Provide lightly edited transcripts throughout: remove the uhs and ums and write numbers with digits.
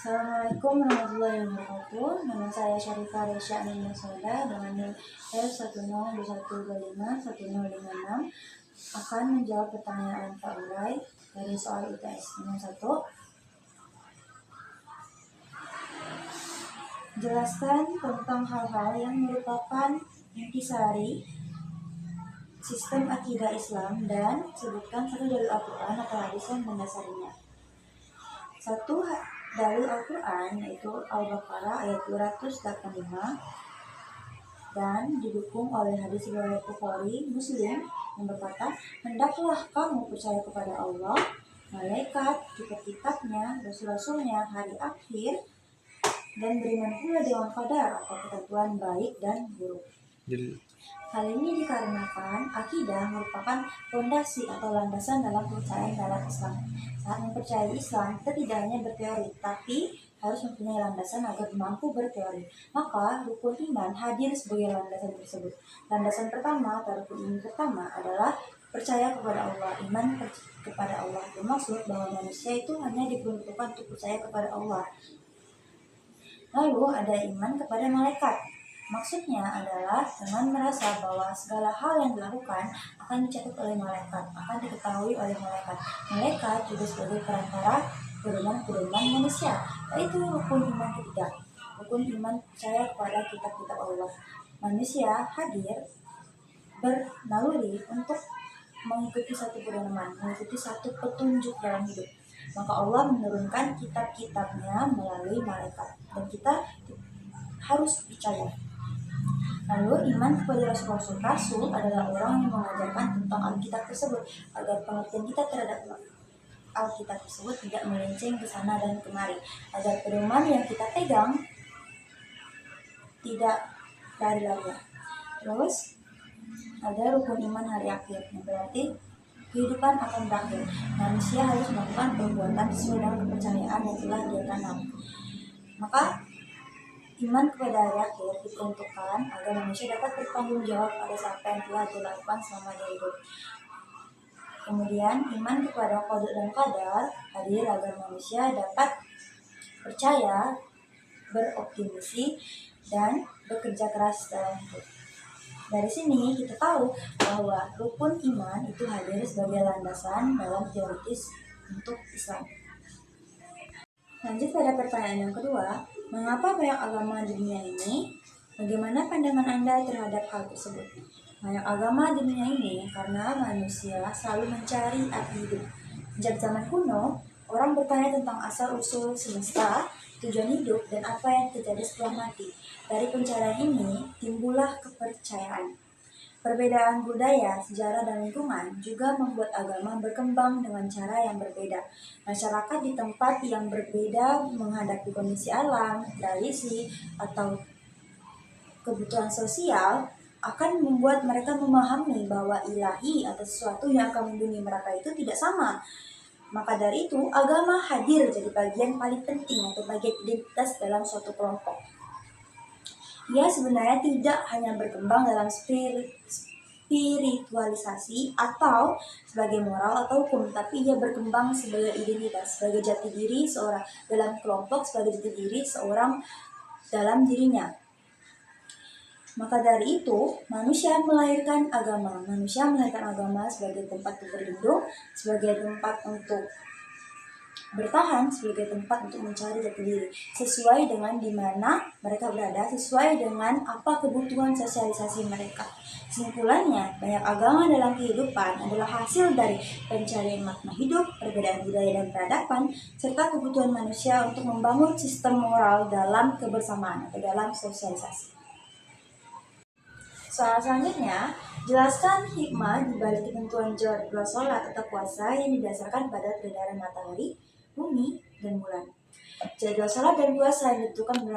Assalamualaikum warahmatullahi wabarakatuh. Nama saya Syarifah Resya Aminah Soda dengan NIM F1021251056 akan menjawab pertanyaan Pak Urai dari soal ITS nomor 1. Jelaskan tentang hal-hal yang merupakan intisari sistem akidah Islam dan sebutkan satu dalil Al-Quran atau hadis yang mendasarinya. Satu dalil Al-Quran yaitu Al-Baqarah ayat 285 dan didukung oleh hadis riwayat Bukhari Muslim yang berkata, hendaklah kamu percaya kepada Allah, malaikat, kitab-kitabnya, rasul-rasulnya, hari akhir, dan beriman pula dengan qadar atau ketentuan baik dan buruk. Hal ini dikarenakan akidah merupakan fondasi atau landasan dalam kepercayaan dalam Islam. Saat mempercayai Islam, kita tidak hanya berteori, tapi harus mempunyai landasan agar mampu berteori. Maka rukun iman hadir sebagai landasan tersebut. Landasan pertama atau rukun iman pertama adalah percaya kepada Allah. Iman kepada Allah bermaksud bahwa manusia itu hanya diperuntukkan untuk percaya kepada Allah. Lalu ada iman kepada malaikat. Maksudnya adalah dengan merasa bahwa segala hal yang dilakukan akan dicatat oleh malaikat, akan diketahui oleh malaikat. Malaikat juga sebagai perantara pedoman manusia. Yaitu rukun iman ketiga. Rukun iman percaya kepada kitab-kitab Allah. Manusia hadir bernaluri untuk mengikuti satu pedoman, mengikuti satu petunjuk dalam hidup. Maka Allah menurunkan kitab-kitabnya melalui malaikat dan kita harus percaya. Lalu iman kepada Rasul adalah orang yang mengajarkan tentang Alkitab tersebut agar pengertian kita terhadap Alkitab tersebut tidak melenceng ke sana dan kemari, agar pedoman yang kita pegang tidak lari-lari. Terus ada rukun iman hari akhir, yang berarti kehidupan akan berakhir. Manusia harus melakukan perbuatan sesuai dengan kepercayaan yang telah dia tanam. Maka iman kepada hari akhir diperuntukkan agar manusia dapat bertanggung jawab atas apa yang telah dilakukan selama dia hidup. Kemudian iman kepada qada dan qadar hadir agar manusia dapat percaya, beroptimisi, dan bekerja keras dalam hidup. Dari sini kita tahu bahwa rukun iman itu hadir sebagai landasan dalam teoritis untuk Islam. Lanjut pada pertanyaan yang kedua, mengapa banyak agama di dunia ini? Bagaimana pandangan Anda terhadap hal tersebut? Banyak agama di dunia ini karena manusia selalu mencari arti hidup. Sejak zaman kuno, orang bertanya tentang asal-usul semesta, tujuan hidup, dan apa yang terjadi setelah mati. Dari pencarian ini, timbullah kepercayaan. Perbedaan budaya, sejarah, dan lingkungan juga membuat agama berkembang dengan cara yang berbeda. Masyarakat di tempat yang berbeda menghadapi kondisi alam, tradisi, atau kebutuhan sosial akan membuat mereka memahami bahwa ilahi atau sesuatu yang akan melindungi mereka itu tidak sama. Maka dari itu, agama hadir jadi bagian paling penting atau bagian identitas dalam suatu kelompok. Ia sebenarnya tidak hanya berkembang dalam spiritualisasi atau sebagai moral atau hukum, tapi ia berkembang sebagai identitas, sebagai jati diri seorang dalam kelompok, sebagai jati diri seorang dalam dirinya. Maka dari itu, manusia melahirkan agama. Manusia melahirkan agama sebagai tempat berlindung, sebagai tempat untuk bertahan, sebagai tempat untuk mencari jati diri sesuai dengan di mana mereka berada, sesuai dengan apa kebutuhan sosialisasi mereka. Kesimpulannya, banyak agama dalam kehidupan adalah hasil dari pencarian makna hidup, perbedaan budaya dan peradaban, serta kebutuhan manusia untuk membangun sistem moral dalam kebersamaan atau dalam sosialisasi. Soal selanjutnya, jelaskan hikmah di balik ketentuan jadwal sholat atau puasa yang didasarkan pada peredaran matahari, bumi, dan bulan. Jadwal sholat dan puasa yang ditentukan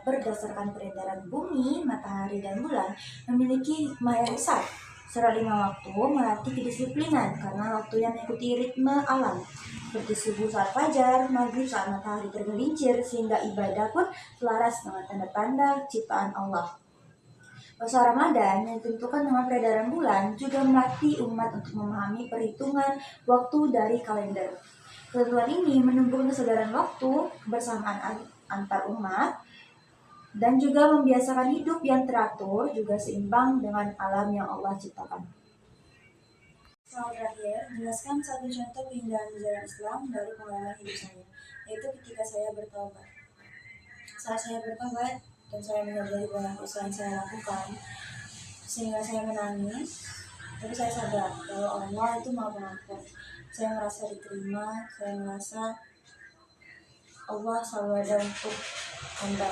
berdasarkan peredaran bumi, matahari, dan bulan memiliki hikmah yang besar. Sholat 5 waktu melatih kedisiplinan karena waktu yang mengikuti ritme alam, seperti subuh saat fajar, maghrib saat matahari tergelincir, sehingga ibadah pun selaras dengan tanda-tanda ciptaan Allah. Puasa Ramadan yang ditentukan dengan peredaran bulan juga melatih umat untuk memahami perhitungan waktu dari kalender. Ketentuan ini menumbuhkan kesadaran waktu, kebersamaan antar umat, dan juga membiasakan hidup yang teratur, juga seimbang dengan alam yang Allah ciptakan. Soal terakhir, jelaskan satu contoh keindahan ajaran Islam dari pengalaman hidup saya, yaitu ketika saya bertobat. Saat saya bertobat dan saya menyadari banyak dosa yang saya lakukan, sehingga saya menangis, tapi saya sadar bahwa Allah itu Maha Pengampun. Saya merasa diterima, saya merasa Allah selalu ada untuk hamba.